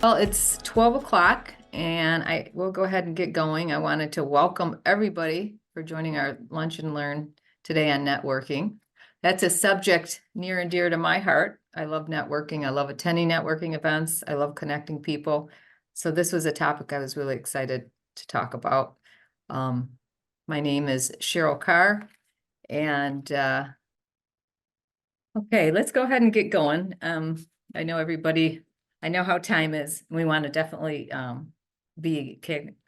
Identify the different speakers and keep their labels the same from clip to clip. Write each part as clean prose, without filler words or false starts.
Speaker 1: Well, it's 12 o'clock and I will go ahead and get going. I wanted to welcome everybody for joining our Lunch and Learn today on networking. That's a subject near and dear to my heart. I love networking. I love attending networking events. I love connecting people. So this was a topic I was really excited to talk about. My name is Cheryl Carr and okay, let's go ahead and get going. I know everybody, I know how time is. We want to definitely be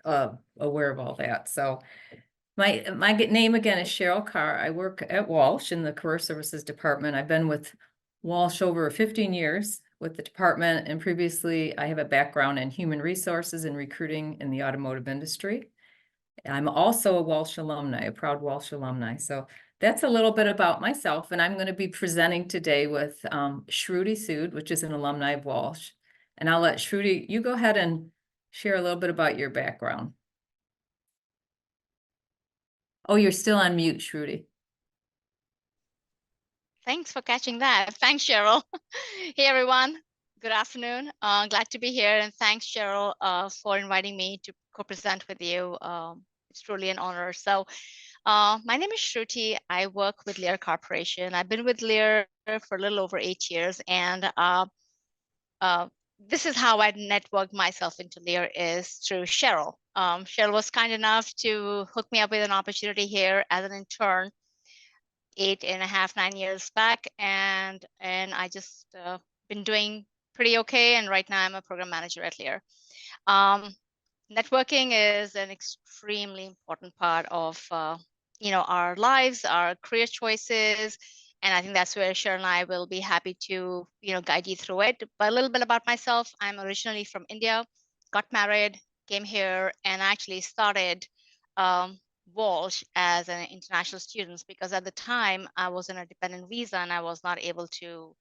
Speaker 1: aware of all that. So my name again is Cheryl Carr. I work at Walsh in the Career Services Department. I've been with Walsh over 15 years with the department, and previously I have a background in human resources and recruiting in the automotive industry. I'm also a Walsh alumni, a proud Walsh alumni. So that's a little bit about myself. And I'm going to be presenting today with Shruti Sood, which is an alumni of Walsh. And I'll let Shruti, you go ahead and share a little bit about your background. Oh, you're still on mute, Shruti.
Speaker 2: Thanks for catching that. Thanks, Cheryl. Hey, everyone. Good afternoon. Glad to be here. And thanks, Cheryl, for inviting me to co-present with you. It's truly an honor. So my name is Shruti. I work with Lear Corporation. I've been with Lear for a little over 8 years. And this is how I networked myself into Lear, is through Cheryl. Cheryl was kind enough to hook me up with an opportunity here as an intern 8.5, 9 years back, and I just been doing pretty okay. And right now I'm a program manager at Lear. Networking is an extremely important part of our lives, our career choices, and I think that's where Cheryl and I will be happy to guide you through it. But a little bit about myself: I'm originally from India, got married, came here, and actually started Walsh as an international student, because at the time I was on a dependent visa and I was not able to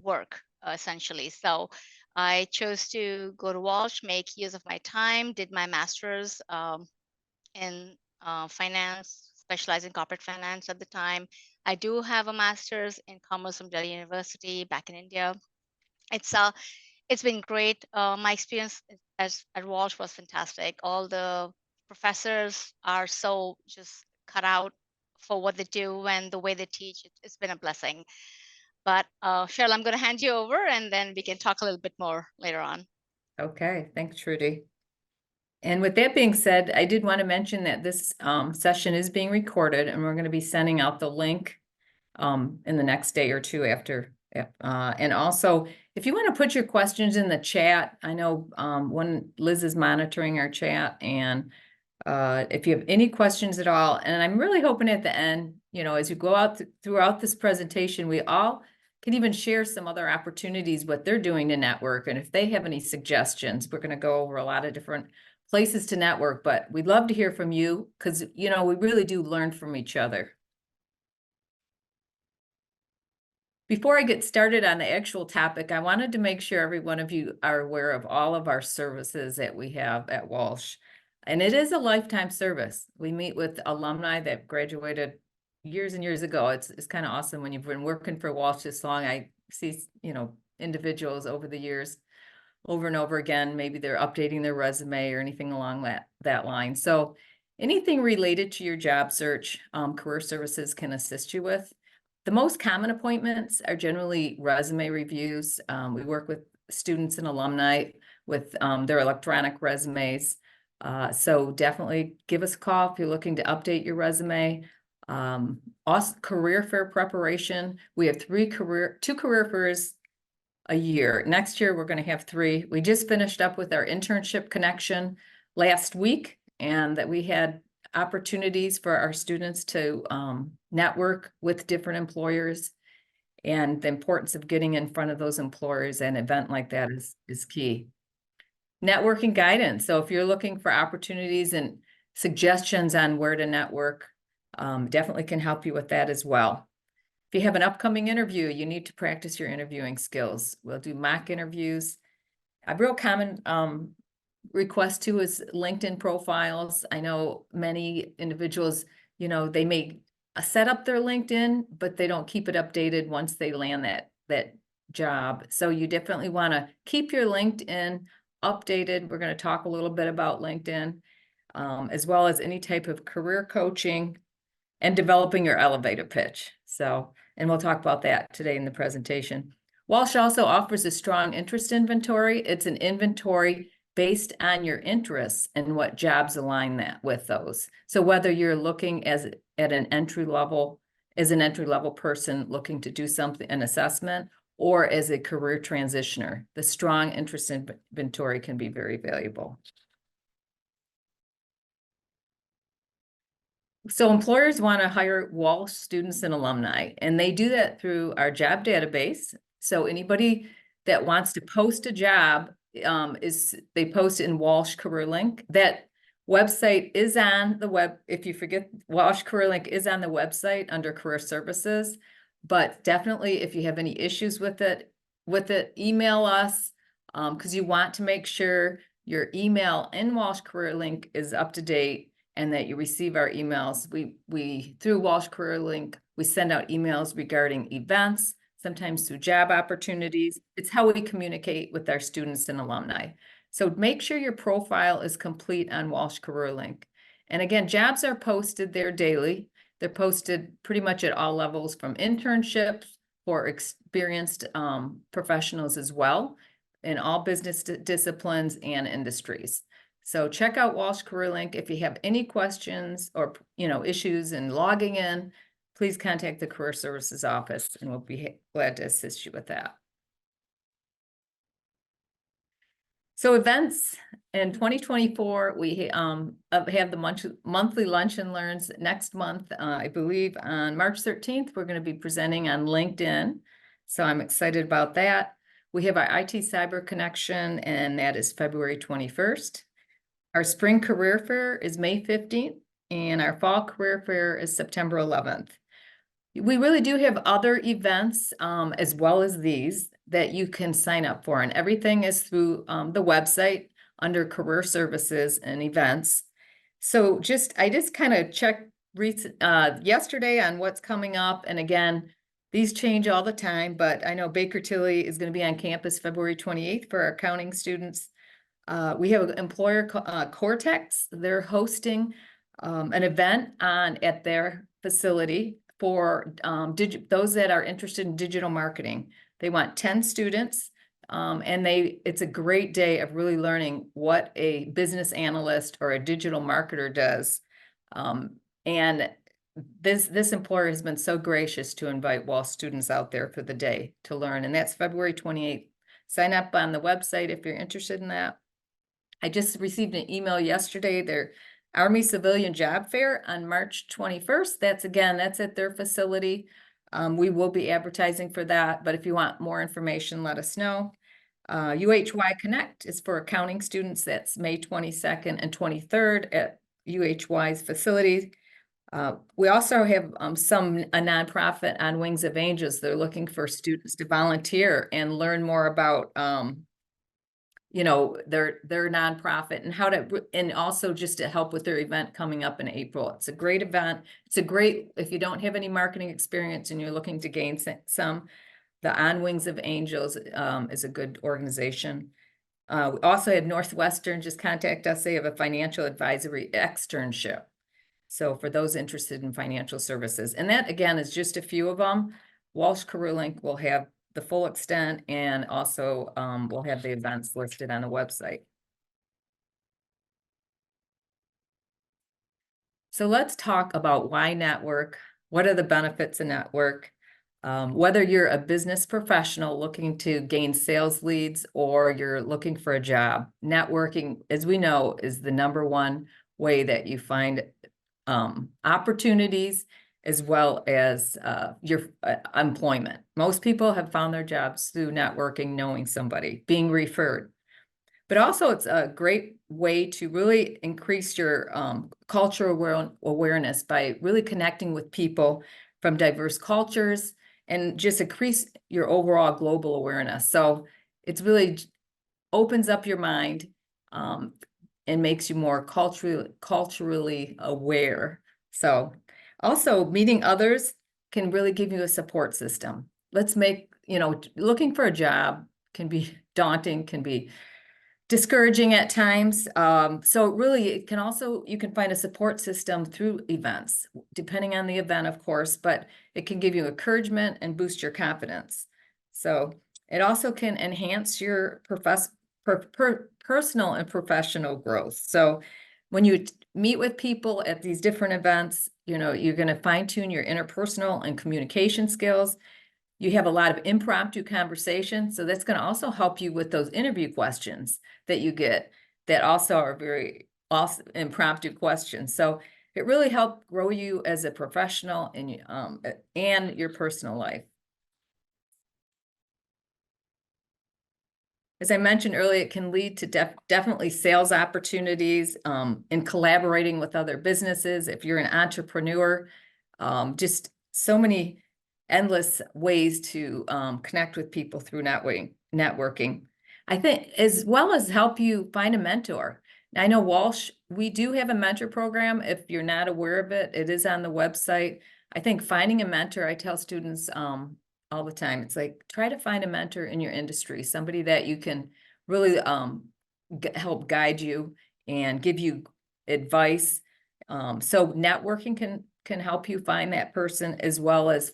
Speaker 2: work essentially. So I chose to go to Walsh, make use of my time, did my master's in finance, specialized in corporate finance at the time. I do have a master's in commerce from Delhi University back in India. It's been great. My experience at Walsh was fantastic. All the professors are so just cut out for what they do and the way they teach. It's been a blessing. But Cheryl, I'm going to hand you over, and then we can talk a little bit more later on.
Speaker 1: Okay, thanks, Shruti. And with that being said, I did want to mention that this session is being recorded, and we're going to be sending out the link in the next day or two after. And also, if you want to put your questions in the chat, I know when Liz is monitoring our chat, and if you have any questions at all, and I'm really hoping at the end, as you go out throughout this presentation, we all can even share some other opportunities, what they're doing to network. And if they have any suggestions, we're going to go over a lot of different places to network, but we'd love to hear from you, because, we really do learn from each other. Before I get started on the actual topic, I wanted to make sure every one of you are aware of all of our services that we have at Walsh. And it is a lifetime service. We meet with alumni that graduated years and years ago. It's kind of awesome when you've been working for Walsh this long. I see, individuals over the years, over and over again, maybe they're updating their resume or anything along that line. So anything related to your job search, career services can assist you with. The most common appointments are generally resume reviews. We work with students and alumni with their electronic resumes. So definitely give us a call if you're looking to update your resume. Also, career fair preparation. We have two career fairs a year. Next year, we're going to have 3. We just finished up with our internship connection last week, and that we had opportunities for our students to network with different employers, and the importance of getting in front of those employers. An event like that is key. Networking guidance. So if you're looking for opportunities and suggestions on where to network, definitely can help you with that as well. If you have an upcoming interview, you need to practice your interviewing skills. We'll do mock interviews. A real common request too is LinkedIn profiles. I know many individuals, they may set up their LinkedIn, but they don't keep it updated once they land that job. So you definitely want to keep your LinkedIn updated. We're going to talk a little bit about LinkedIn, as well as any type of career coaching and developing your elevator pitch. So, and we'll talk about that today in the presentation. Walsh also offers a strong interest inventory. It's an inventory based on your interests and what jobs align that with those. So whether you're looking as at an entry level, as an entry level person looking to do something, an assessment, or as a career transitioner, the strong interest inventory can be very valuable. So employers want to hire Walsh students and alumni, and they do that through our job database. So anybody that wants to post a job, they post in Walsh Career Link. That website is on the web. If you forget, Walsh Career Link is on the website under Career Services. But definitely, if you have any issues with it, email us, because you want to make sure your email in Walsh Career Link is up to date and that you receive our emails. We through Walsh Career Link, we send out emails regarding events, sometimes through job opportunities. It's how we communicate with our students and alumni. So make sure your profile is complete on Walsh Career Link. And again, jobs are posted there daily. They're posted pretty much at all levels, from internships for experienced professionals as well, in all business disciplines and industries. So check out Walsh Career Link. If you have any questions or issues in logging in, please contact the Career Services office and we'll be glad to assist you with that. So events in 2024, we have the monthly Lunch and Learns next month. I believe on March 13th, we're going to be presenting on LinkedIn. So I'm excited about that. We have our IT Cyber Connection, and that is February 21st. Our Spring Career Fair is May 15th, and our Fall Career Fair is September 11th. We really do have other events as well as these that you can sign up for, and everything is through the website under Career Services and Events. So I just kind of checked yesterday on what's coming up, and again, these change all the time, but I know Baker Tilly is going to be on campus February 28th for our accounting students. We have an employer, Cortex. They're hosting an event at their facility for those that are interested in digital marketing. They want 10 students, and it's a great day of really learning what a business analyst or a digital marketer does. And this employer has been so gracious to invite Walsh students out there for the day to learn, and that's February 28th. Sign up on the website if you're interested in that. I just received an email yesterday, their Army Civilian Job Fair on March 21st. That's at their facility. We will be advertising for that, but if you want more information, let us know. UHY Connect is for accounting students. That's May 22nd and 23rd at UHY's facility. We also have a nonprofit on Wings of Angels. They're looking for students to volunteer and learn more about their nonprofit and also just to help with their event coming up in April. It's a great event. If you don't have any marketing experience and you're looking to gain some, the On Wings of Angels is a good organization. We also had Northwestern just contact us. They have a financial advisory externship. So for those interested in financial services, and that again is just a few of them. Walsh Career Link will have the full extent, and also we'll have the events listed on the website. So let's talk about why network. What are the benefits of network? Whether you're a business professional looking to gain sales leads or you're looking for a job, networking, as we know, is the #1 way that you find opportunities as well as your employment. Most people have found their jobs through networking, knowing somebody, being referred. But also it's a great way to really increase your cultural awareness by really connecting with people from diverse cultures and just increase your overall global awareness. So it's really opens up your mind and makes you more culturally aware. So also meeting others can really give you a support system. Let's make looking for a job can be daunting, can be discouraging at times. So really it can also, you can find a support system through events, depending on the event, of course, but it can give you encouragement and boost your confidence. So it also can enhance your personal and professional growth. So when you meet with people at these different events, you're going to fine tune your interpersonal and communication skills. You have a lot of impromptu conversation, so that's going to also help you with those interview questions that you get that also are very also impromptu questions. So it really helped grow you as a professional and your personal life. As I mentioned earlier, it can lead to definitely sales opportunities in collaborating with other businesses. If you're an entrepreneur, just so many endless ways to connect with people through networking. I think as well as help you find a mentor. I know Walsh, we do have a mentor program. If you're not aware of it, it is on the website. I think finding a mentor, I tell students all the time, it's like, try to find a mentor in your industry, somebody that you can really help guide you and give you advice. So networking can help you find that person, as well as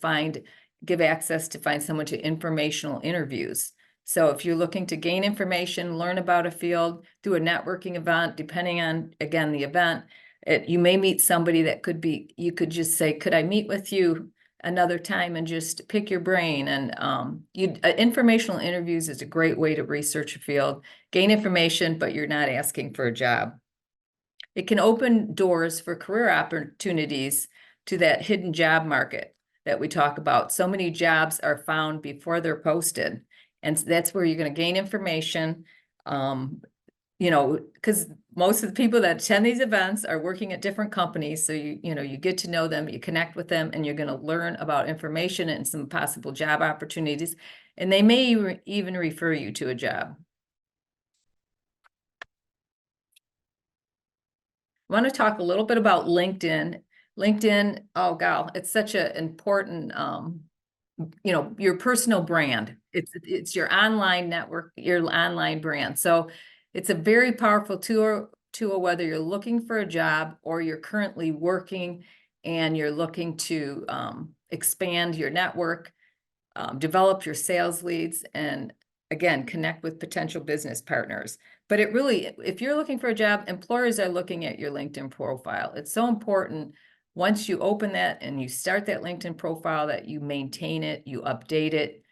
Speaker 1: give access to find someone to informational interviews. So if you're looking to gain information, learn about a field through a networking event, depending on, again, the event, you may meet somebody that you could just say, could I meet with you another time and just pick your brain? And informational interviews is a great way to research a field, gain information, but you're not asking for a job. It can open doors for career opportunities to that hidden job market that we talk about. So many jobs are found before they're posted. And that's where you're going to gain information, because most of the people that attend these events are working at different companies. So you get to know them, you connect with them, and you're going to learn about information and some possible job opportunities. And they may even refer you to a job. I want to talk a little bit about LinkedIn. LinkedIn, oh gal, it's such an important, your personal brand. It's your online network, your online brand. So it's a very powerful tool, whether you're looking for a job or you're currently working and you're looking to expand your network, develop your sales leads, and again, connect with potential business partners. But it really, if you're looking for a job, employers are looking at your LinkedIn profile. It's so important once you open that and you start that LinkedIn profile that you maintain it, you update it,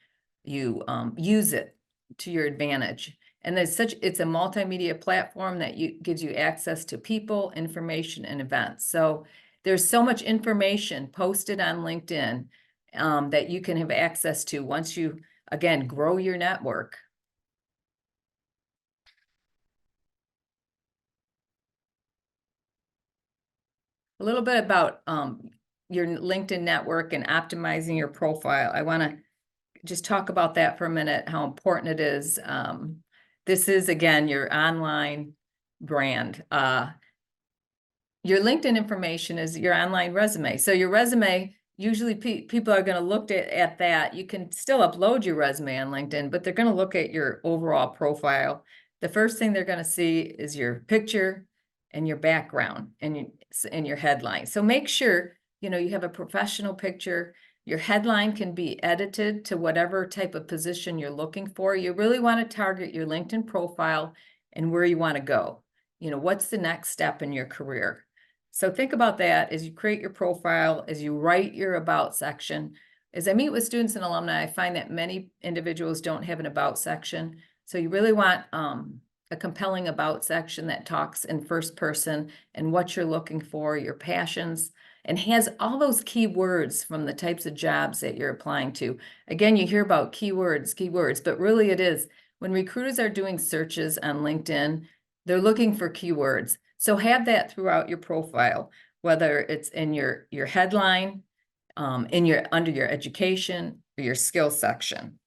Speaker 1: you use it to your advantage. And it's a multimedia platform that gives you access to people, information, and events. So there's so much information posted on LinkedIn that you can have access to once you, again, grow your network. A little bit about your LinkedIn network and optimizing your profile. I want to just talk about that for a minute, how important it is. This is, again, your online brand. Your LinkedIn information is your online resume. So your resume, usually people are going to look at that. You can still upload your resume on LinkedIn, but they're going to look at your overall profile. The first thing they're going to see is your picture and your background and your headline. So make sure, you have a professional picture. Your headline can be edited to whatever type of position you're looking for. You really want to target your LinkedIn profile and where you want to go. What's the next step in your career? So think about that as you create your profile, as you write your about section. As I meet with students and alumni, I find that many individuals don't have an about section. So you really want a compelling about section that talks in first person and what you're looking for, your passions, and has all those keywords from the types of jobs that you're applying to. Again, you hear about keywords, but really it is when recruiters are doing searches on LinkedIn, they're looking for keywords. So have that throughout your profile, whether it's in your headline, under your education, or your skills section.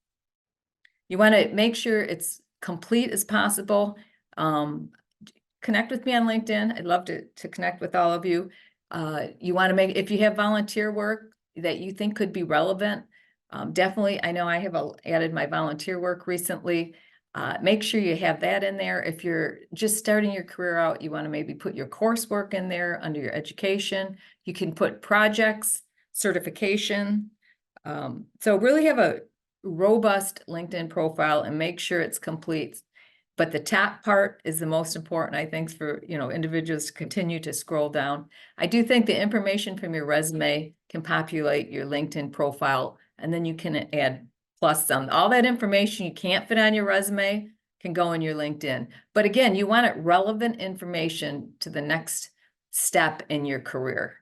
Speaker 1: You want to make sure it's complete as possible. Connect with me on LinkedIn. I'd love to connect with all of you. You want to if you have volunteer work that you think could be relevant, Definitely, I know I have added my volunteer work recently. Make sure you have that in there. If you're just starting your career out, you want to maybe put your coursework in there under your education. You can put projects, certification. So really have a robust LinkedIn profile and make sure it's complete. But the top part is the most important, I think, for individuals to continue to scroll down. I do think the information from your resume can populate your LinkedIn profile, and then you can add plus some. All that information you can't fit on your resume can go in your LinkedIn. But again, you want it relevant information to the next step in your career.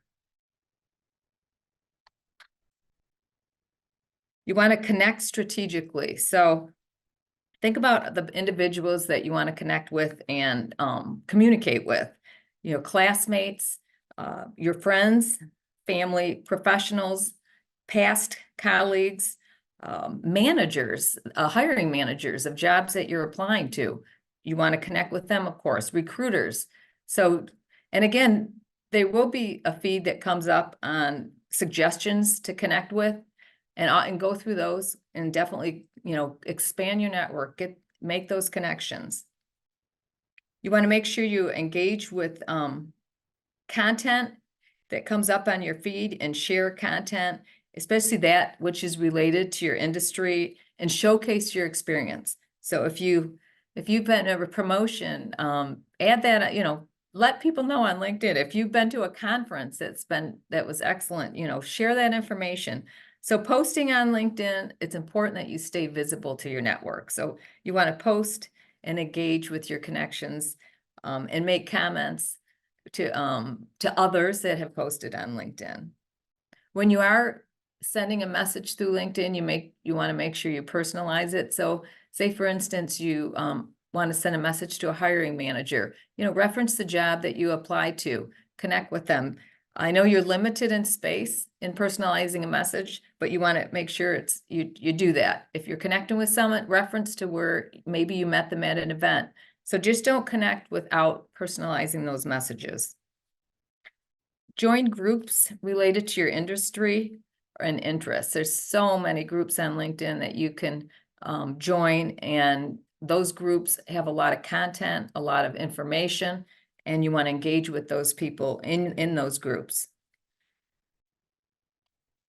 Speaker 1: You want to connect strategically. So think about the individuals that you want to connect with and communicate with. Classmates, your friends, family, professionals, past colleagues, managers, hiring managers of jobs that you're applying to. You want to connect with them, of course, recruiters. So, and again, there will be a feed that comes up on suggestions to connect with, and go through those and definitely, expand your network, make those connections. You want to make sure you engage with content that comes up on your feed and share content, especially that which is related to your industry, and showcase your experience. So if you've been to a promotion, add that, let people know on LinkedIn. If you've been to a conference that was excellent, share that information. So posting on LinkedIn, it's important that you stay visible to your network. So you want to post and engage with your connections, and make comments to others that have posted on LinkedIn. When you are sending a message through LinkedIn, you want to make sure you personalize it. So say, for instance, you want to send a message to a hiring manager, reference the job that you applied to, connect with them. I know you're limited in space in personalizing a message, but you want to make sure you do that. If you're connecting with someone, reference to where maybe you met them at an event. So just don't connect without personalizing those messages. Join groups related to your industry and interests. There's so many groups on LinkedIn that you can join, and those groups have a lot of content, a lot of information, and you want to engage with those people in those groups.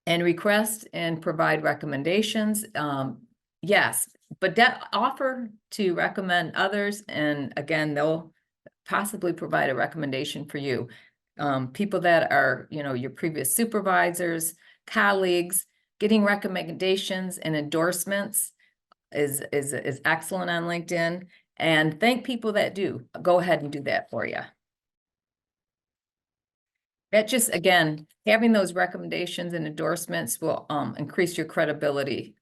Speaker 1: And request and provide recommendations. Yes, but offer to recommend others, and again, they'll possibly provide a recommendation for you. People that are, your previous supervisors, colleagues, getting recommendations and endorsements is excellent on LinkedIn. And thank people that do. Go ahead and do that for you. That just, again, having those recommendations and endorsements will increase your credibility.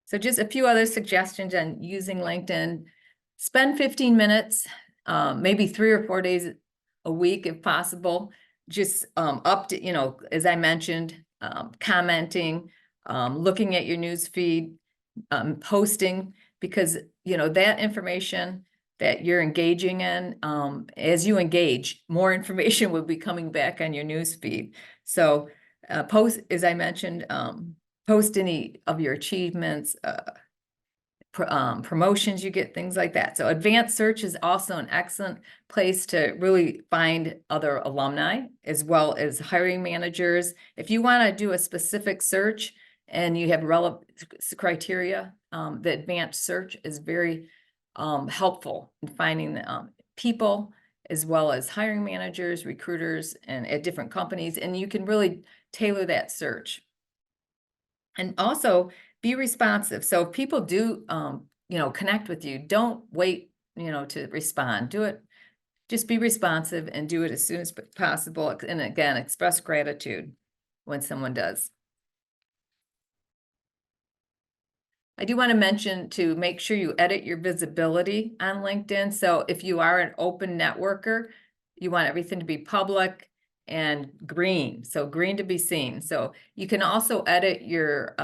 Speaker 1: So just a few other suggestions on using LinkedIn. Spend 15 minutes, maybe 3 or 4 days a week if possible. Just as I mentioned, commenting, looking at your news feed, posting, because that information that you're engaging in, as you engage, more information will be coming back on your news feed. So post, as I mentioned, post any of your achievements, promotions you get, things like that. So advanced search is also an excellent place to really find other alumni as well as hiring managers. If you want to do a specific search and you have relevant criteria, the advanced search is very helpful in finding people as well as hiring managers, recruiters, and at different companies, and you can really tailor that search. And also be responsive. So if people do, connect with you, don't wait, to respond. Do it. Just be responsive and do it as soon as possible. And again, express gratitude when someone does. I do want to mention to make sure you edit your visibility on LinkedIn. So if you are an open networker, you want everything to be public and green. So green to be seen. So you can also edit your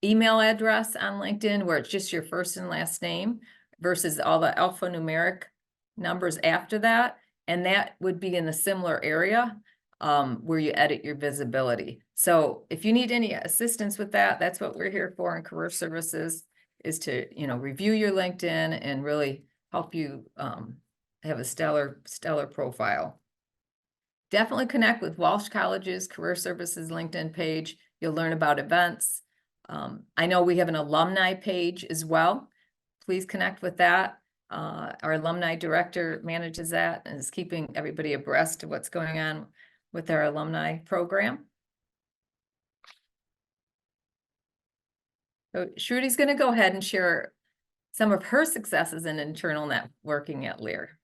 Speaker 1: email address on LinkedIn where it's just your first and last name versus all the alphanumeric numbers after that. And that would be in a similar area. where you edit your visibility. So if you need any assistance with that, that's what we're here for in Career Services, is to, review your LinkedIn and really help you have a stellar profile. Definitely connect with Walsh College's Career Services LinkedIn page. You'll learn about events. I know we have an alumni page as well. Please connect with that. Our alumni director manages that and is keeping everybody abreast of what's going on with our alumni program. So Shruti's going to go ahead and share some of her successes in internal networking at Lear.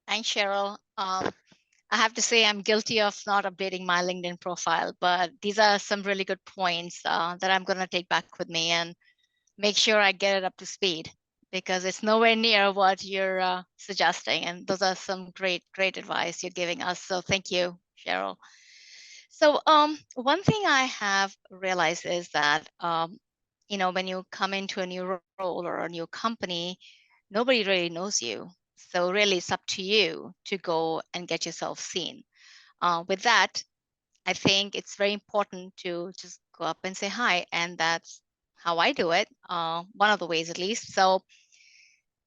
Speaker 2: Thanks, Cheryl. I have to say I'm guilty of not updating my LinkedIn profile, but these are some really good points that I'm going to take back with me and make sure I get it up to speed, because it's nowhere near what you're suggesting. And those are some great advice you're giving us. So thank you, Cheryl. So one thing I have realized is that, when you come into a new role or a new company, nobody really knows you. So really it's up to you to go and get yourself seen. With that, I think it's very important to just go up and say hi. And that's how I do it, one of the ways at least. So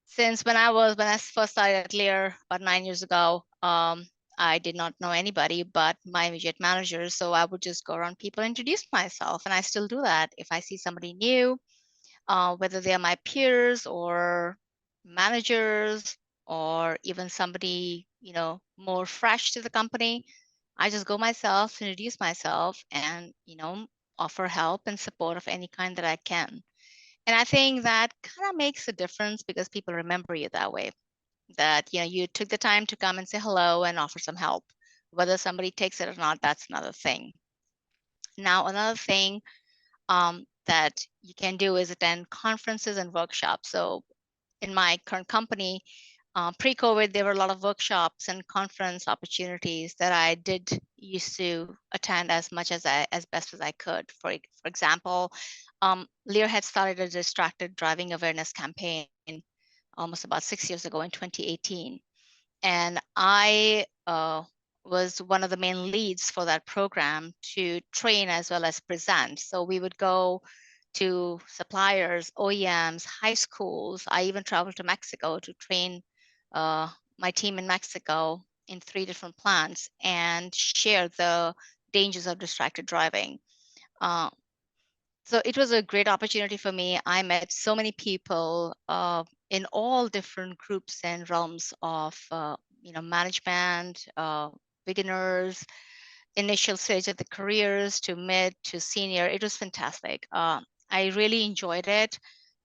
Speaker 2: since when I first started at Lear about 9 years ago, I did not know anybody but my immediate managers. So I would just go around people, introduce myself, and I still do that. If I see somebody new, whether they are my peers or managers or even somebody, more fresh to the company, I just go myself, introduce myself, and, offer help and support of any kind that I can. And I think that kind of makes a difference because people remember you that way, that, you took the time to come and say hello and offer some help. Whether somebody takes it or not, that's another thing. Now, another thing that you can do is attend conferences and workshops. So in my current company, pre-COVID, there were a lot of workshops and conference opportunities that I did used to attend as best as I could. For example, Lear had started a distracted driving awareness campaign almost about 6 years ago in 2018. And I was one of the main leads for that program to train as well as present. So we would go to suppliers, OEMs, high schools. I even traveled to Mexico to train my team in Mexico in 3 different plants and share the dangers of distracted driving. So it was a great opportunity for me. I met so many people in all different groups and realms of, management, beginners, initial stage of the careers to mid to senior. It was fantastic. I really enjoyed it.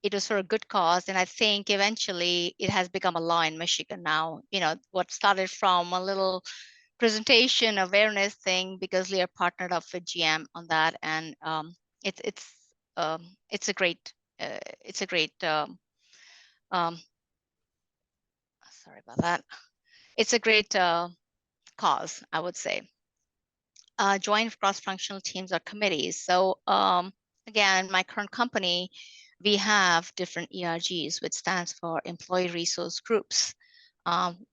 Speaker 2: It was for a good cause. And I think eventually it has become a law in Michigan now. What started from a little presentation awareness thing because Lear partnered up with GM on that. And it's it's it's a great um, sorry about that. It's a great cause, I would say. Join cross-functional teams or committees. So again, my current company, we have different ERGs, which stands for Employee Resource Groups.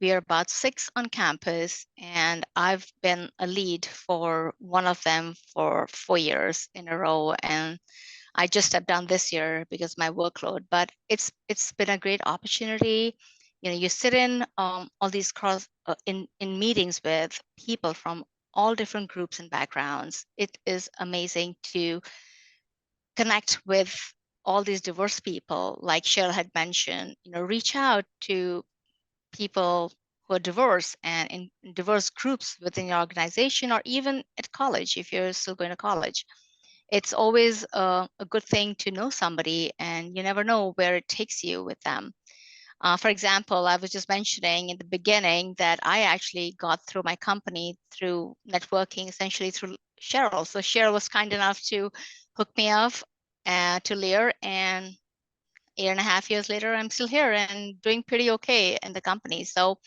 Speaker 2: We are about 6 on campus, and I've been a lead for one of them for 4 years in a row. And I just stepped down this year because my workload, but it's been a great opportunity. You sit in all these in meetings with people from all different groups and backgrounds. It is amazing to connect with all these diverse people, like Cheryl had mentioned. Reach out to people who are diverse and in diverse groups within your organization, or even at college if you're still going to college. It's always a good thing to know somebody, and you never know where it takes you with them. For example, I was just mentioning in the beginning that I actually got through my company through networking, essentially through Cheryl. So Cheryl was kind enough to hook me up to Lear, and 8.5 years later, I'm still here and doing pretty okay in the company. So,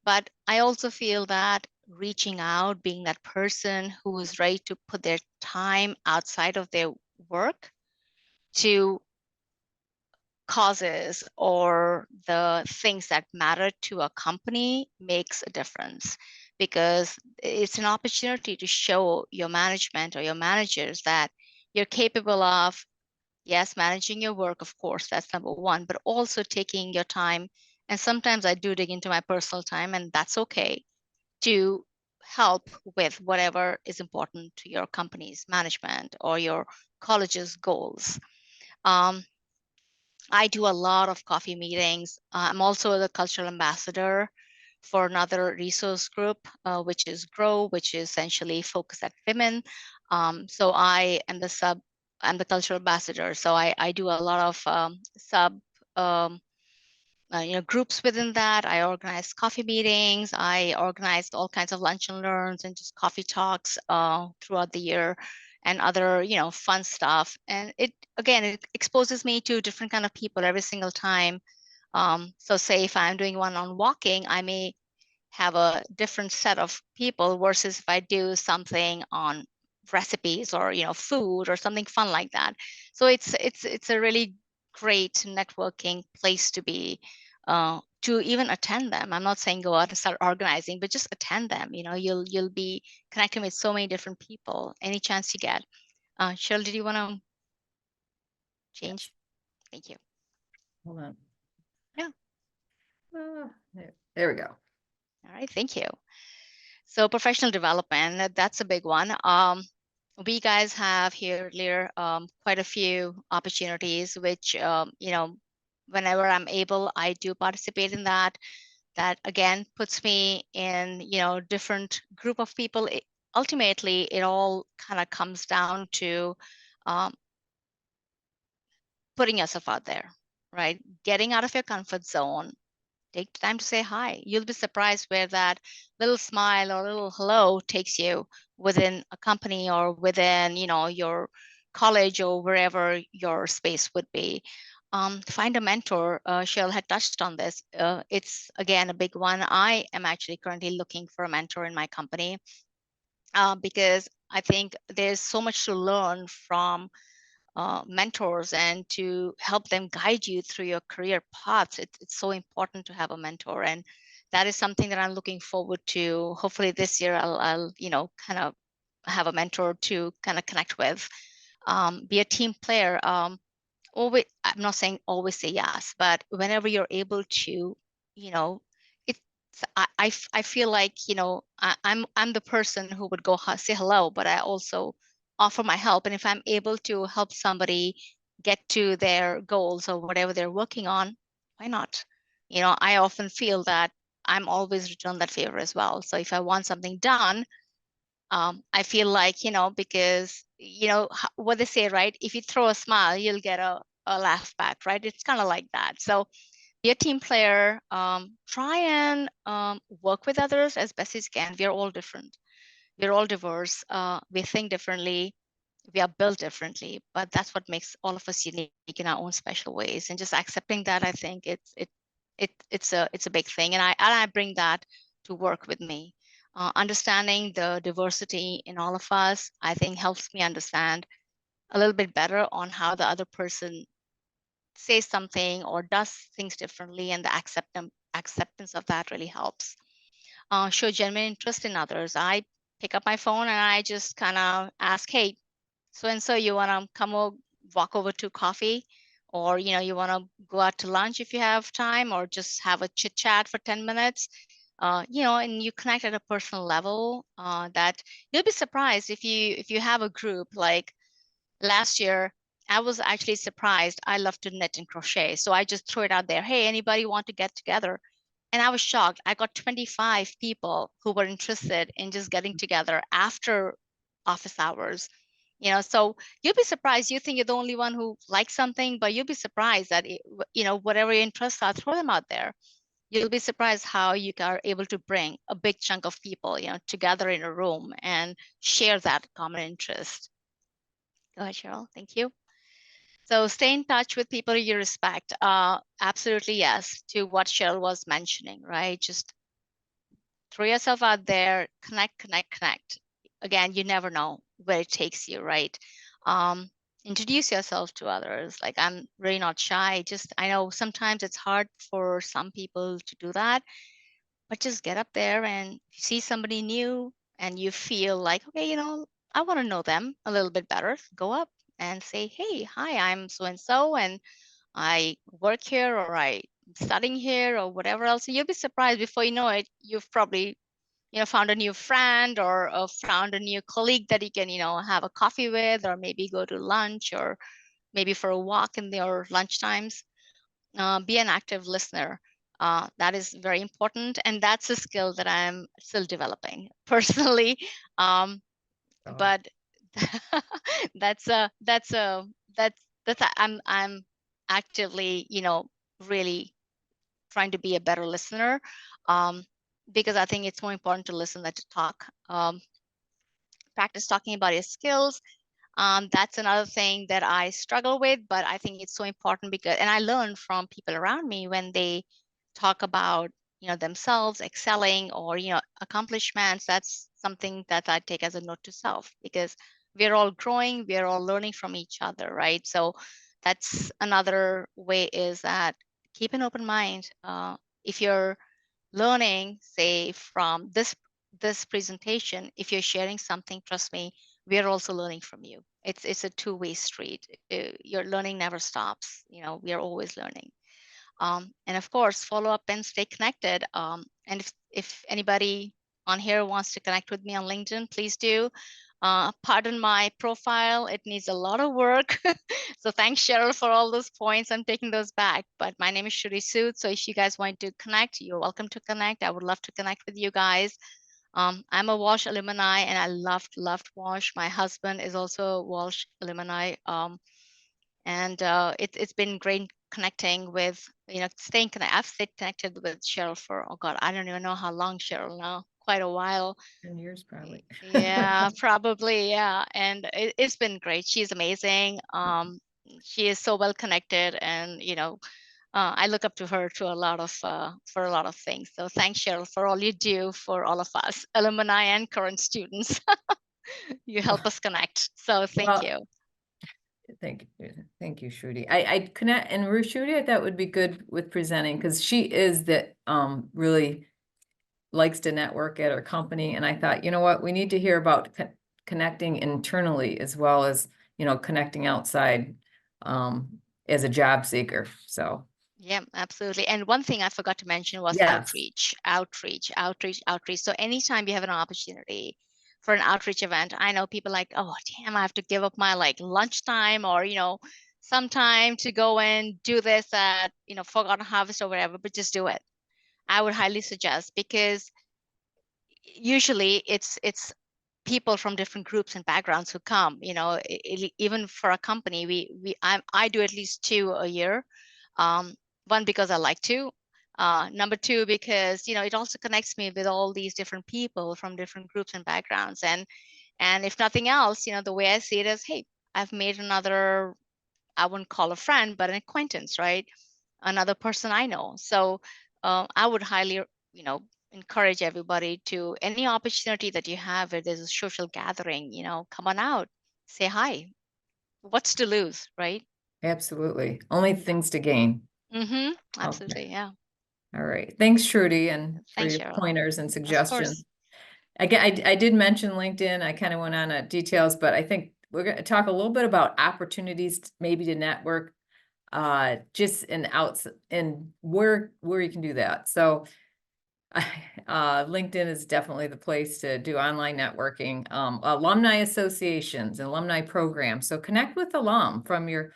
Speaker 2: but I also feel that reaching out, being that person who is ready to put their time outside of their work to causes or the things that matter to a company makes a difference. because it's an opportunity to show your management or your managers that you're capable of, yes, managing your work, of course, that's number one, but also taking your time. And sometimes I do dig into my personal time, and that's okay, to help with whatever is important to your company's management or your college's goals. Um, I do a lot of coffee meetings. I'm also the cultural ambassador for another resource group, which is GROW, which is essentially focused at women. So I'm the cultural ambassador. So I do a lot of sub um, groups within that. I organize coffee meetings. I organized all kinds of lunch and learns and just coffee talks throughout the year, and other, fun stuff. And it exposes me to different kind of people every single time. So say if I'm doing one on walking, I may have a different set of people versus if I do something on recipes or food or something fun like that. So it's a really great networking place to be, to even attend them. I'm not saying go out and start organizing, but just attend them. You'll be connecting with so many different people any chance you get. Cheryl, did you want to change? Thank you.
Speaker 1: Hold on.
Speaker 2: Yeah.
Speaker 1: There we go.
Speaker 2: All right, thank you. So professional development, that's a big one. We guys have here, Lear, quite a few opportunities, which, whenever I'm able, I do participate in that. That again puts me in, different group of people. Ultimately, it all kind of comes down to um, putting yourself out there, right? Getting out of your comfort zone. Take time to say hi. You'll be surprised where that little smile or little hello takes you within a company or within, your college or wherever your space would be. Find a mentor. Cheryl had touched on this. It's again a big one. I am actually currently looking for a mentor in my company, because I think there's so much to learn from mentors and to help them guide you through your career paths. It's so important to have a mentor, and that is something that I'm looking forward to. Hopefully this year I'll kind of have a mentor to kind of connect with. Be a team player. Always, I'm not saying always say yes, but whenever you're able to, you know, it's I feel like, I'm the person who would go say hello, but I also offer my help. And if I'm able to help somebody get to their goals or whatever they're working on, why not? I often feel that I'm always return that favor as well. So if I want something done, I feel like, because, what they say, right? If you throw a smile, you'll get a laugh back, right? It's kind of like that. So be a team player, try and work with others as best as you can. We're all different. We're all diverse. We think differently. We are built differently, but that's what makes all of us unique in our own special ways. And just accepting that, I think it's a big thing. And I bring that to work with me. Understanding the diversity in all of us, I think, helps me understand a little bit better on how the other person says something or does things differently, and the acceptance of that really helps. Show genuine interest in others. I pick up my phone and I just kind of ask, hey, so and so, you want to walk over to coffee, or you want to go out to lunch if you have time, or just have a chit chat for 10 minutes. And you connect at a personal level, that you'll be surprised if you have a group. Like last year, I was actually surprised. I love to knit and crochet, so I just threw it out there, hey, anybody want to get together? And I was shocked. I got 25 people who were interested in just getting together after office hours. So you'll be surprised. You think you're the only one who likes something, but you'll be surprised that whatever your interests are, throw them out there. You'll be surprised how you are able to bring a big chunk of people, together in a room and share that common interest. Go ahead, Cheryl. Thank you. So stay in touch with people you respect. Absolutely, yes, to what Cheryl was mentioning, right? Just throw yourself out there, connect, connect, connect. Again, you never know where it takes you, right? Um, Introduce yourself to others. Like, I'm really not shy. Just, I know sometimes it's hard for some people to do that, but just get up there and see somebody new and you feel like, okay, I want to know them a little bit better. Go up and say, hey, hi, I'm so and so, and I work here or I'm studying here or whatever else. You'll be surprised before you know it, you've probably, found a new friend or found a new colleague that you can, have a coffee with, or maybe go to lunch, or maybe for a walk in your lunch times. Be an active listener. That is very important, and that's a skill that I'm still developing personally. Um,
Speaker 1: So,
Speaker 2: but that's a that's a that's I'm actively, really trying to be a better listener, um, because I think it's more important to listen than to talk. Practice talking about your skills. That's another thing that I struggle with, but I think it's so important because, and I learn from people around me when they talk about, themselves excelling or, accomplishments. That's something that I take as a note to self, because we're all growing, we're all learning from each other, right? So that's another way, is that keep an open mind. If you're learning, say, from this presentation, if you're sharing something, trust me, we are also learning from you. It's a two-way street. Your learning never stops. We are always learning. And of course, follow up and stay connected. And if anybody on here wants to connect with me on LinkedIn, please do. Pardon my profile, it needs a lot of work. So thanks, Cheryl, for all those points. I'm taking those back. But my name is Shruti Sood. So if you guys want to connect, you're welcome to connect. I would love to connect with you guys. I'm a Walsh alumni, and I loved Walsh. My husband is also a Walsh alumni. And it's been great connecting with, staying connected. I've stayed connected with Cheryl for, oh God, I don't even know how long, Cheryl, now, quite a while.
Speaker 1: 10 years probably.
Speaker 2: Yeah, probably, yeah. And it's been great. She's amazing. She is so well connected, and I look up to her to a lot of for a lot of things. So thanks, Cheryl, for all you do for all of us, alumni and current students. You help us connect. So thank
Speaker 1: Well,
Speaker 2: you.
Speaker 1: thank you, Shruti. I connect, and Shruti, I thought would be good with presenting, because she is that really likes to network at her company. And I thought, you know what, we need to hear about connecting internally as well as, connecting outside as a job seeker. So,
Speaker 2: Yeah, absolutely. And one thing I forgot to mention was
Speaker 1: yes,
Speaker 2: outreach. So anytime you have an opportunity for an outreach event, I know people like, oh, damn, I have to give up my like lunchtime or, some time to go and do this at, Forgotten Harvest or whatever, but just do it. I would highly suggest, because usually it's people from different groups and backgrounds who come. Even for a company, I do at least 2 a year. One, because I like to. Number two, because it also connects me with all these different people from different groups and backgrounds. And if nothing else, the way I see it is, hey, I've made another, I wouldn't call a friend, but an acquaintance, right? Another person I know. So I would highly, encourage everybody to, any opportunity that you have where there's a social gathering, come on out, say hi. What's to lose, right?
Speaker 1: absolutely. Only things to gain.
Speaker 2: Mm-hmm.
Speaker 1: Okay.
Speaker 2: Absolutely. Yeah.
Speaker 1: All right. Thanks, Shruti, and for
Speaker 2: Thanks,
Speaker 1: your
Speaker 2: Cheryl.
Speaker 1: pointers and
Speaker 2: Of
Speaker 1: suggestions.
Speaker 2: course.
Speaker 1: Again, I did mention LinkedIn. I kind of went on details, but I think we're going to talk a little bit about opportunities maybe to network, just in outs and where you can do that. So, LinkedIn is definitely the place to do online networking. Alumni associations, alumni programs. So connect with alum from your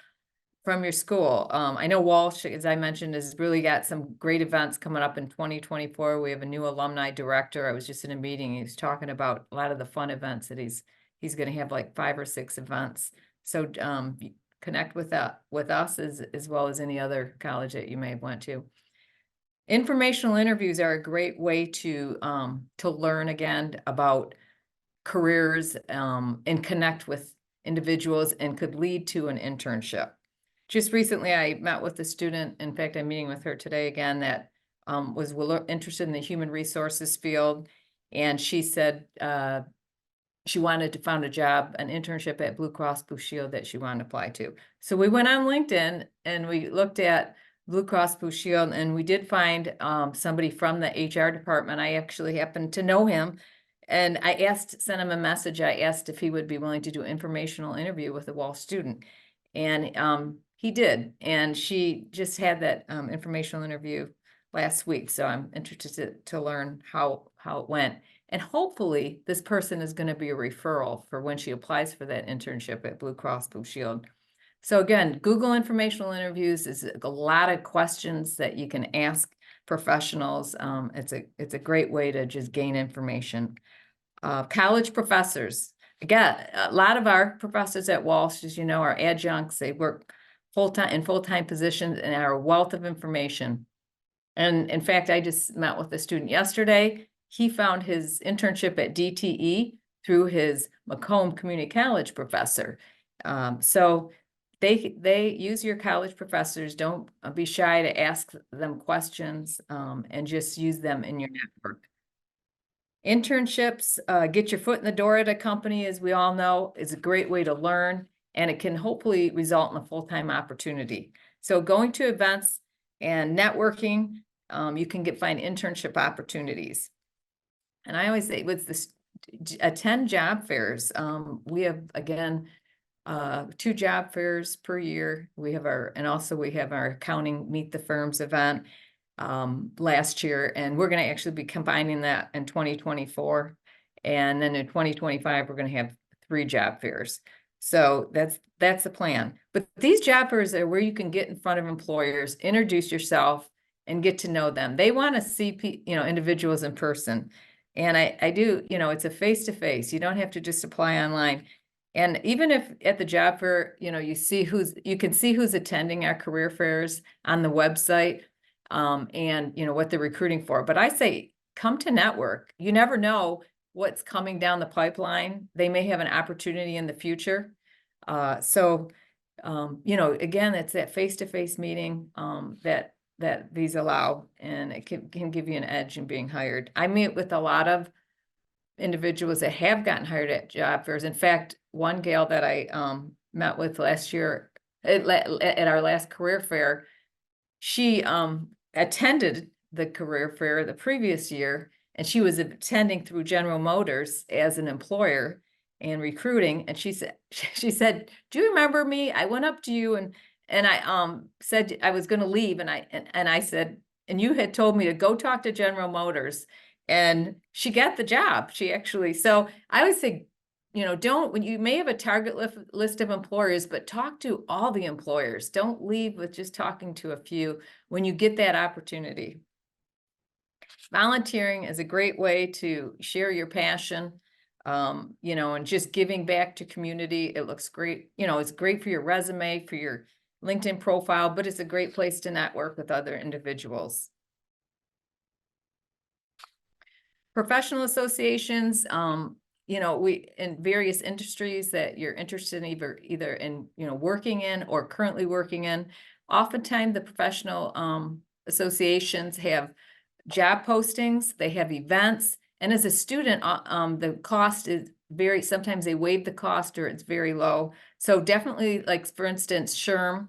Speaker 1: school. I know Walsh, as I mentioned, has really got some great events coming up in 2024. We have a new alumni director. I was just in a meeting. He was talking about a lot of the fun events that he's going to have, like 5 or 6 events. So connect with us as well as any other college that you may have went to. Informational interviews are a great way to learn again about careers and connect with individuals, and could lead to an internship. Just recently, I met with a student. In fact, I'm meeting with her today again, that was interested in the human resources field. And she said she wanted to find a job, an internship at Blue Cross Blue Shield that she wanted to apply to. So we went on LinkedIn and we looked at Blue Cross Blue Shield, and we did find somebody from the HR department. I actually happened to know him. And I sent him a message. I asked if he would be willing to do an informational interview with a Walsh student. And he did. And she just had that informational interview last week. So I'm interested to learn how it went. And hopefully this person is going to be a referral for when she applies for that internship at Blue Cross Blue Shield. So again, Google informational interviews is a lot of questions that you can ask professionals. It's a great way to just gain information. College professors. Again, a lot of our professors at Walsh, as you know, are adjuncts. They work full-time positions and are a wealth of information. And in fact, I just met with a student yesterday. He found his internship at DTE through his Macomb Community College professor. So they use your college professors. Don't be shy to ask them questions, and just use them in your network. Internships, get your foot in the door at a company, as we all know, is a great way to learn, and it can hopefully result in a full-time opportunity. So going to events and networking, you can find internship opportunities. And I always say with this, attend job fairs. We have, again, 2 job fairs per year. We have our accounting Meet the Firms event last year, and we're going to actually be combining that in 2024. And then in 2025, we're going to have 3 job fairs. So that's the plan. But these job fairs are where you can get in front of employers, introduce yourself, and get to know them. They want to see individuals in person. And I do, it's a face-to-face. You don't have to just apply online. And even if at the job fair, you can see who's attending our career fairs on the website, and what they're recruiting for. But I say, come to network. You never know what's coming down the pipeline. They may have an opportunity in the future. So again, it's that face-to-face meeting that these allow, and it can give you an edge in being hired. I meet with a lot of individuals that have gotten hired at job fairs. In fact, one gal that I met with last year at our last career fair, she attended the career fair the previous year, and she was attending through General Motors as an employer and recruiting. And she said, "Do you remember me? I went up to you and I said I was going to leave, and I said, and you had told me to go talk to General Motors." And she got the job. So I would say, when you may have a target list of employers, but talk to all the employers. Don't leave with just talking to a few when you get that opportunity. Volunteering is a great way to share your passion, and just giving back to community. It looks great. It's great for your resume, for your LinkedIn profile, but it's a great place to network with other individuals. Professional associations, we in various industries that you're interested in, either in working in or currently working in. Oftentimes the professional associations have job postings, they have events, and as a student, the cost is sometimes they waive the cost or it's very low. So definitely, like for instance, SHRM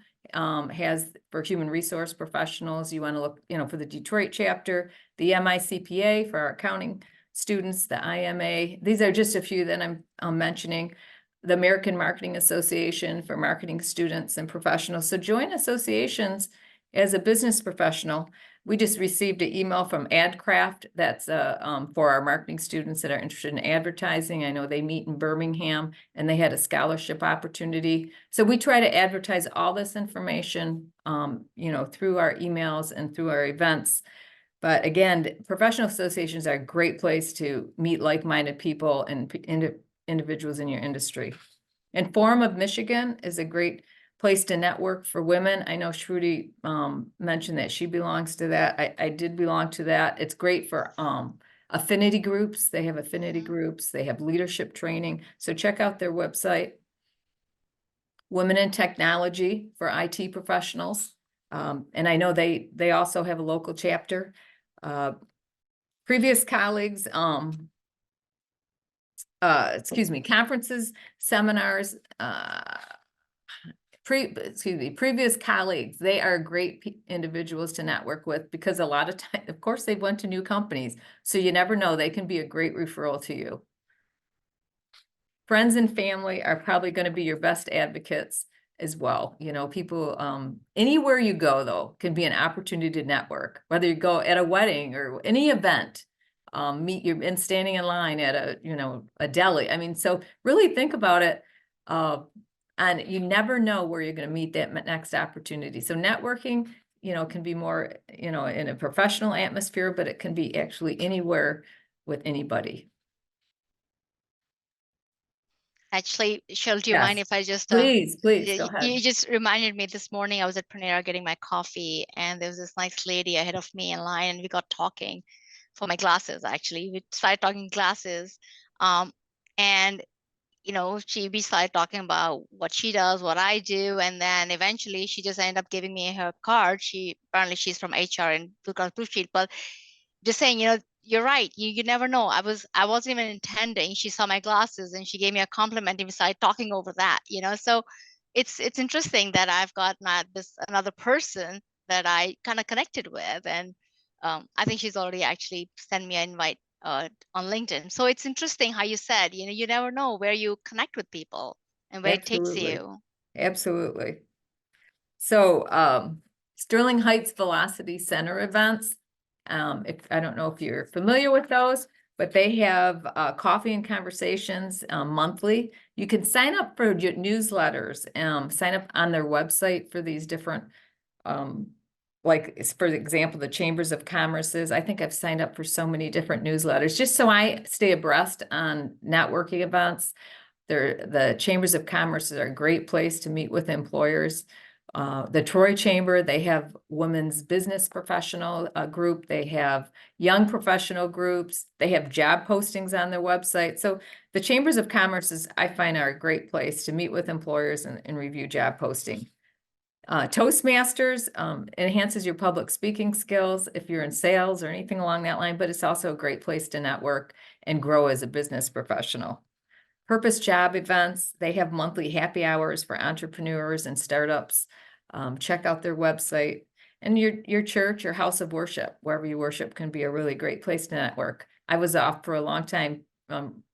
Speaker 1: has for human resource professionals. You want to look, for the Detroit chapter, the MICPA for our accounting students, the IMA. These are just a few that I'm mentioning. The American Marketing Association for marketing students and professionals. So join associations as a business professional. We just received an email from AdCraft that's for our marketing students that are interested in advertising. I know they meet in Birmingham and they had a scholarship opportunity. So we try to advertise all this information, through our emails and through our events. But again, professional associations are a great place to meet like-minded people and individuals in your industry. And Forum of Michigan is a great place to network for women. I know Shruti mentioned that she belongs to that. I did belong to that. It's great for affinity groups. They have affinity groups. They have leadership training. So check out their website. Women in Technology for IT professionals. And I know they also have a local chapter. Previous colleagues, conferences, seminars, previous colleagues, they are great individuals to network with because a lot of time, of course, they've went to new companies. So you never know, they can be a great referral to you. Friends and family are probably going to be your best advocates as well. You know, people, anywhere you go though, can be an opportunity to network, whether you go at a wedding or any event, meet you and standing in line at a, you know, a deli. I mean, so really think about it. And you never know where you're going to meet that next opportunity. So networking, you know, can be more, you know, in a professional atmosphere, but it can be actually anywhere with anybody.
Speaker 2: Actually, Cheryl, do you mind
Speaker 1: Yes.
Speaker 2: if I just
Speaker 1: Please, go ahead.
Speaker 2: you just reminded me this morning I was at Panera getting my coffee, and there was this nice lady ahead of me in line, and we got talking for my glasses. Actually, we started talking glasses, and you know, we started talking about what she does, what I do, and then eventually she just ended up giving me her card. Apparently she's from HR in Blue Cross Blue Shield, but just saying, you know, you're right. You never know. I wasn't even intending. She saw my glasses and she gave me a compliment and we started talking over that, you know. So it's interesting that I've got this another person that I kind of connected with, and I think she's already actually sent me an invite on LinkedIn. So it's interesting how you said, you know, you never know where you connect with people and where it takes
Speaker 1: Absolutely.
Speaker 2: you.
Speaker 1: Absolutely. So Sterling Heights Velocity Center events, if I don't know if you're familiar with those, but they have coffee and conversations monthly. You can sign up for newsletters, sign up on their website for these different, like for example, the Chambers of Commerce's. I think I've signed up for so many different newsletters just so I stay abreast on networking events. The Chambers of Commerce are a great place to meet with employers. The Troy Chamber, they have women's business professional group. They have young professional groups. They have job postings on their website. So the Chambers of Commerce I find are a great place to meet with employers and review job posting. Toastmasters enhances your public speaking skills if you're in sales or anything along that line, but it's also a great place to network and grow as a business professional. Purpose Job events, they have monthly happy hours for entrepreneurs and startups. Check out their website. And your church or house of worship, wherever you worship, can be a really great place to network. I was off for a long time,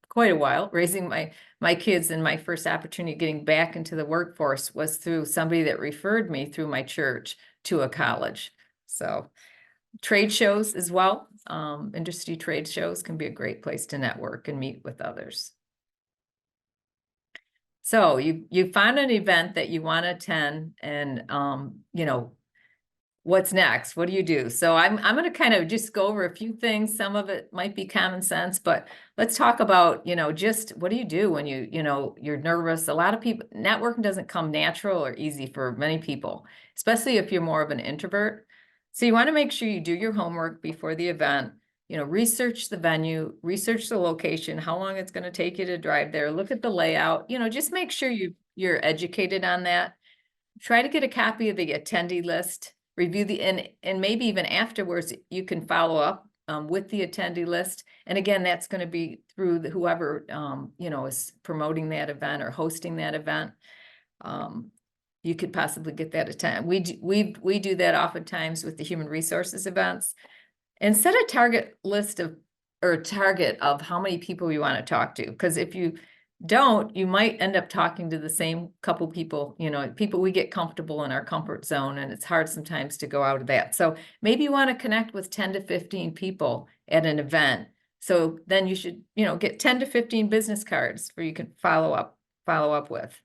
Speaker 1: quite a while, raising my kids, and my first opportunity getting back into the workforce was through somebody that referred me through my church to a college. So trade shows as well, industry trade shows can be a great place to network and meet with others. So you find an event that you want to attend, and you know, what's next? What do you do? So I'm going to kind of just go over a few things. Some of it might be common sense, but let's talk about, you know, just what do you do when you know, you're nervous? A lot of people, networking doesn't come natural or easy for many people, especially if you're more of an introvert. So you want to make sure you do your homework before the event. You know, research the venue, research the location, how long it's going to take you to drive there, look at the layout, you know, just make sure you're educated on that. Try to get a copy of the attendee list, review and maybe even afterwards, you can follow up with the attendee list. And again, that's going to be through whoever, you know, is promoting that event or hosting that event. You could possibly get that attend. We do that oftentimes with the human resources events. And set a target list of, or a target of how many people you want to talk to. Because if you don't, you might end up talking to the same couple people, you know, people we get comfortable in our comfort zone, and it's hard sometimes to go out of that. So maybe you want to connect with 10 to 15 people at an event. So then you should, you know, get 10 to 15 business cards where you can follow up with.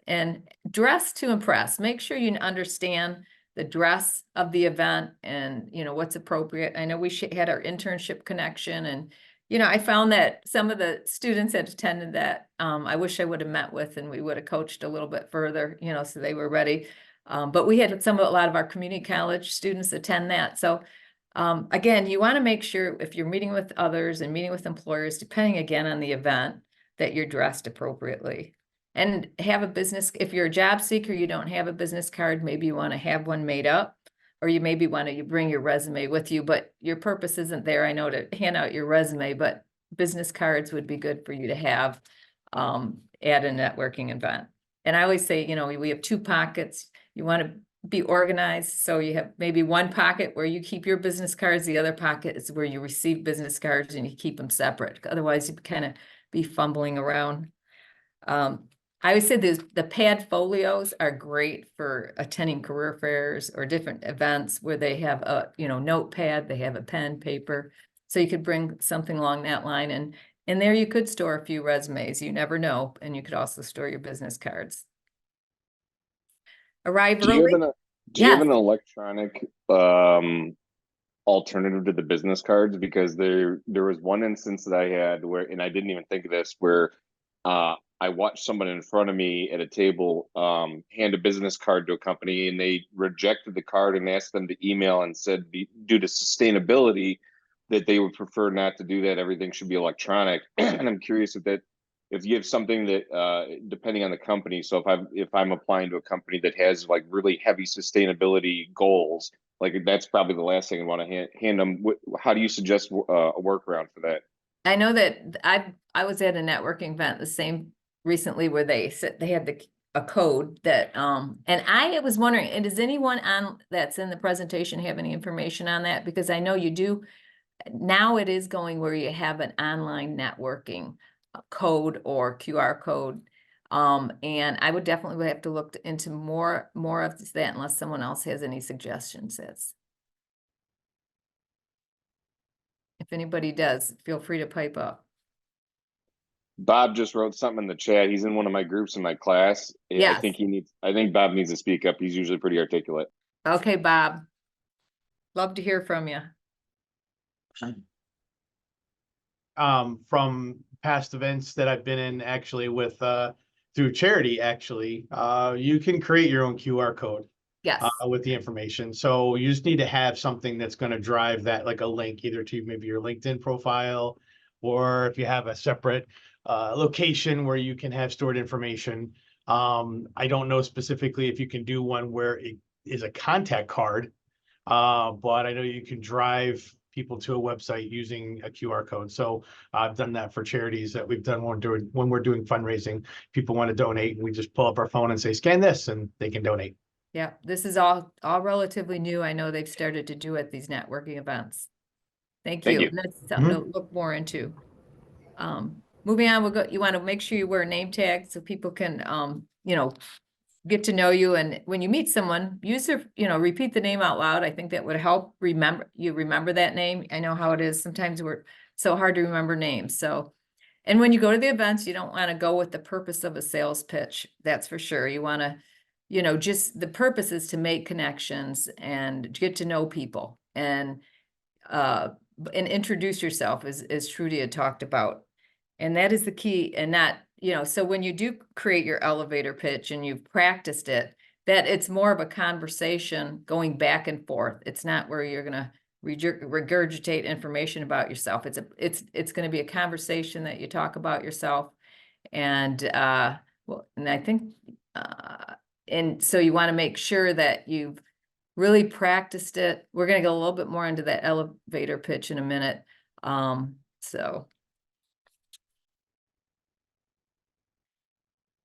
Speaker 1: And dress to impress. Make sure you understand the dress of the event and, you know, what's appropriate. I know we had our internship connection, and, you know, I found that some of the students that attended that, I wish I would have met with, and we would have coached a little bit further, you know, so they were ready. But we had a lot of our community college students attend that. So again, you want to make sure if you're meeting with others and meeting with employers, depending again on the event, that you're dressed appropriately. And have a business, if you're a job seeker, you don't have a business card, maybe you want to have one made up, or you maybe want to bring your resume with you, but your purpose isn't there, I know, to hand out your resume, but business cards would be good for you to have at a networking event. And I always say, we have two pockets. You want to be organized. So you have maybe one pocket where you keep your business cards. The other pocket is where you receive business cards and you keep them separate. Otherwise, you kind of be fumbling around. I would say the pad folios are great for attending career fairs or different events where they have a, notepad, they have a pen, paper. So you could bring something along that line, and there you could store a few resumes. You never know. And you could also store your business cards. Arrive
Speaker 3: Do you have
Speaker 1: early.
Speaker 3: do you have
Speaker 1: Yes.
Speaker 3: an electronic alternative to the business cards? Because there was one instance that I had where, and I didn't even think of this, where I watched someone in front of me at a table hand a business card to a company, and they rejected the card and asked them to email and said, due to sustainability, that they would prefer not to do that. Everything should be electronic. And I'm curious if you have something that depending on the company. So if I'm applying to a company that has like really heavy sustainability goals, like that's probably the last thing I want to hand them. How do you suggest a workaround for that?
Speaker 1: I know that I was at a networking event the same recently where they said they had a code that and I was wondering, and does anyone on that's in the presentation have any information on that? Because I know you do now. It is going where you have an online networking code or QR code. And I would definitely have to look into more of that unless someone else has any suggestions. If anybody does, feel free to pipe up.
Speaker 3: Bob just wrote something in the chat. He's in one of my groups in my class. I
Speaker 1: Yes.
Speaker 3: think Bob needs to speak up. He's usually pretty articulate.
Speaker 1: Okay, Bob. Love to hear from you.
Speaker 4: From past events that I've been in, actually with through charity, actually, you can create your own QR code.
Speaker 1: Yes.
Speaker 4: With the information. So you just need to have something that's going to drive that, like a link either to maybe your LinkedIn profile, or if you have a separate location where you can have stored information. I don't know specifically if you can do one where it is a contact card, but I know you can drive people to a website using a QR code. So I've done that for charities that we've done when we're doing fundraising. People want to donate, and we just pull up our phone and say, scan this, and they can donate.
Speaker 1: Yeah, this is all relatively new. I know they've started to do at these networking events. Thank you. And that's something to look more into. Moving on, you want to make sure you wear a name tag so people can, get to know you. And when you meet someone, repeat the name out loud. I think that would help remember that name. I know how it is. Sometimes we're so hard to remember names. So, and when you go to the events, you don't want to go with the purpose of a sales pitch. That's for sure. You want to, just the purpose is to make connections and get to know people and introduce yourself, as Trudy had talked about. And that is the key. And not, so when you do create your elevator pitch and you've practiced it, that it's more of a conversation going back and forth. It's not where you're going to regurgitate information about yourself. It's going to be a conversation that you talk about yourself. And and I think and so you want to make sure that you've really practiced it. We're going to go a little bit more into that elevator pitch in a minute.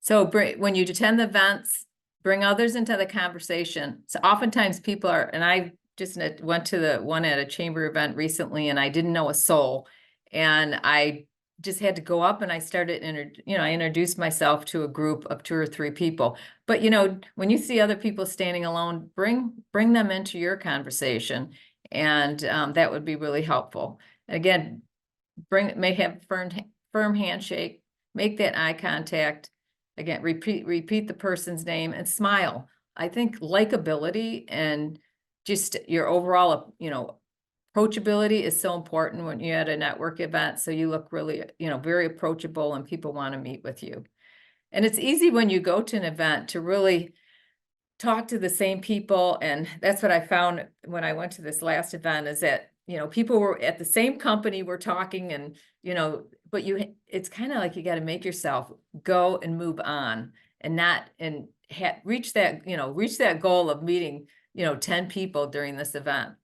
Speaker 1: So when you attend the events, bring others into the conversation. So oftentimes people are, and I just went to the one at a chamber event recently, and I didn't know a soul. And I just had to go up and I started, I introduced myself to a group of 2 or 3 people. But, when you see other people standing alone, bring them into your conversation. And that would be really helpful. Again, may have firm handshake, make that eye contact. Again, repeat the person's name and smile. I think likability and just your overall, approachability is so important when you're at a network event. So you look really, very approachable and people want to meet with you. And it's easy when you go to an event to really talk to the same people. And that's what I found when I went to this last event, is that, people were at the same company were talking, and, but it's kind of like you got to make yourself go and move on and not, and reach that goal of meeting, 10 people during this event.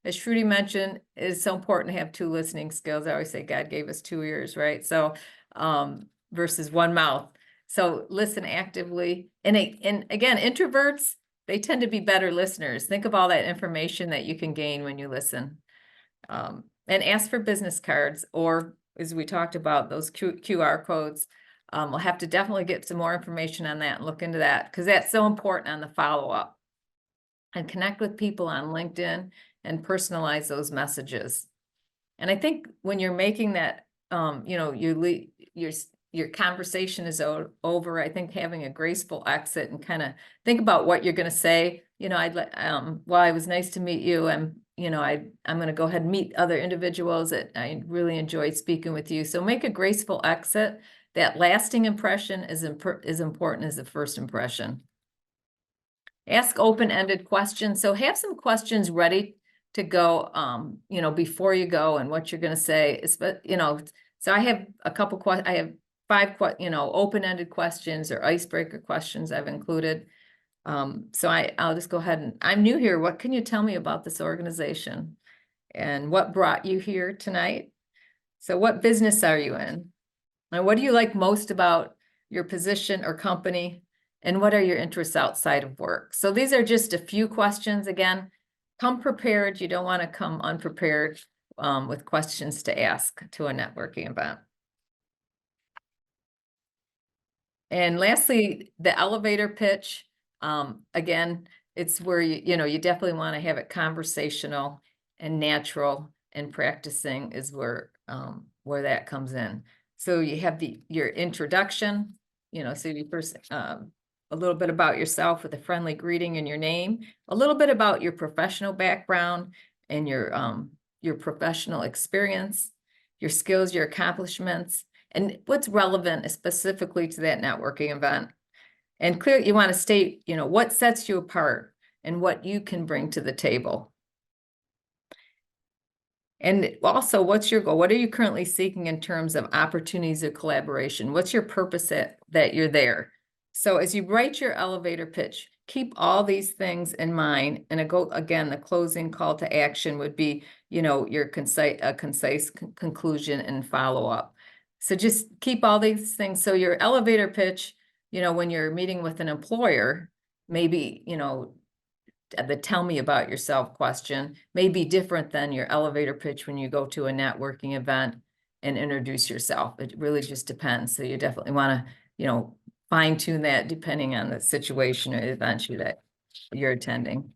Speaker 1: As Trudy mentioned, it is so important to have 2 listening skills. I always say God gave us 2 ears, right? So, versus 1 mouth. So listen actively. And again, introverts, they tend to be better listeners. Think of all that information that you can gain when you listen. And ask for business cards, or as we talked about, those QR codes. We'll have to definitely get some more information on that and look into that, because that's so important on the follow-up. And connect with people on LinkedIn and personalize those messages. And I think when you're making that, you know, your conversation is over, I think having a graceful exit and kind of think about what you're going to say. You know, well, it was nice to meet you. You know, I'm going to go ahead and meet other individuals that I really enjoyed speaking with you. So make a graceful exit. That lasting impression is important as the first impression. Ask open-ended questions. So have some questions ready to go, you know, before you go and what you're going to say. You know, so I have a couple I have 5, you know, open-ended questions or icebreaker questions I've included. So I'll just go ahead and, I'm new here. What can you tell me about this organization? And what brought you here tonight? So what business are you in? And what do you like most about your position or company? And what are your interests outside of work? So these are just a few questions. Again, come prepared. You don't want to come unprepared with questions to ask to a networking event. And lastly, the elevator pitch. Again, it's where you know, you definitely want to have it conversational and natural, and practicing is where that comes in. So you have your introduction, you know, so you first a little bit about yourself with a friendly greeting and your name, a little bit about your professional background and your professional experience, your skills, your accomplishments, and what's relevant specifically to that networking event. And clearly you want to state, you know, what sets you apart and what you can bring to the table. And also, what's your goal? What are you currently seeking in terms of opportunities of collaboration? What's your purpose that you're there? So as you write your elevator pitch, keep all these things in mind. And again, the closing call to action would be, you know, your concise conclusion and follow up. So just keep all these things. So your elevator pitch, you know, when you're meeting with an employer, maybe, you know, the tell me about yourself question may be different than your elevator pitch when you go to a networking event and introduce yourself. It really just depends. So you definitely want to, you know, fine tune that depending on the situation or event that you're attending.